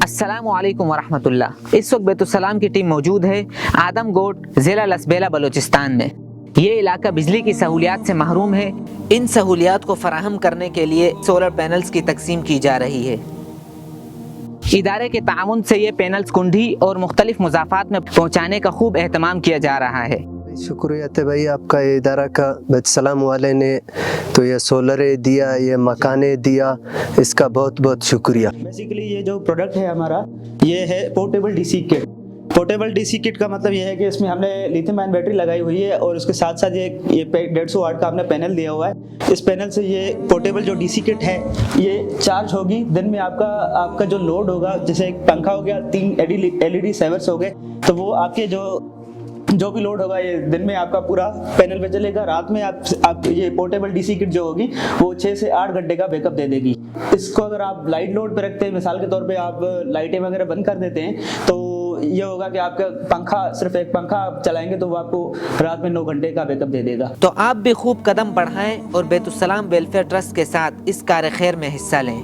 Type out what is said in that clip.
السلام علیکم ورحمۃ اللہ۔ اس وقت بیت السلام کی ٹیم موجود ہے آدم گوٹ، ضلع لسبیلا، بلوچستان میں۔ یہ علاقہ بجلی کی سہولیات سے محروم ہے۔ ان سہولیات کو فراہم کرنے کے لیے سولر پینلز کی تقسیم کی جا رہی ہے۔ ادارے کے تعاون سے یہ پینلز کنڈھی اور مختلف مضافات میں پہنچانے کا خوب اہتمام کیا جا رہا ہے۔ شکریہ تھے بھائی آپ کا، یہ ادارہ کا بیت السلام والے نے تو یہ سولریں دیا، یہ مکانیں دیا، اس کا بہت بہت شکریہ۔ بیسیکلی یہ جو پروڈکٹ ہے ہمارا، یہ ہے پورٹیبل ڈی سی کٹ۔ پورٹیبل ڈی سی کٹ کا مطلب یہ ہے کہ اس میں ہم نے لیتھیم آئن بیٹری لگائی ہوئی ہے اور اس کے ساتھ ساتھ یہ 150 واٹ کا ہم نے پینل دیا ہوا ہے۔ اس پینل سے یہ پورٹیبل جو ڈی سی کٹ ہے یہ چارج ہوگی۔ دن میں آپ کا جو لوڈ ہوگا، جیسے ایک پنکھا ہو گیا، 3 LED سیورس ہو گئے، تو وہ آپ کے جو بھی لوڈ ہوگا یہ دن میں آپ کا پورا پینل پہ چلے گا۔ رات میں آپ یہ پورٹیبل ڈی سی کٹ جو ہوگی وہ 6 سے 8 گھنٹے کا بیک اپ دے دے گی۔ اس کو اگر آپ لائٹ لوڈ پہ رکھتے ہیں، مثال کے طور پہ آپ لائٹیں وغیرہ بند کر دیتے ہیں، تو یہ ہوگا کہ آپ کا پنکھا، صرف ایک پنکھا آپ چلائیں گے تو وہ آپ کو رات میں 9 گھنٹے کا بیک اپ دے دے گا۔ تو آپ بھی خوب قدم بڑھائیں اور بیت السلام ویلفیئر ٹرسٹ کے ساتھ اس کار خیر میں حصہ لیں۔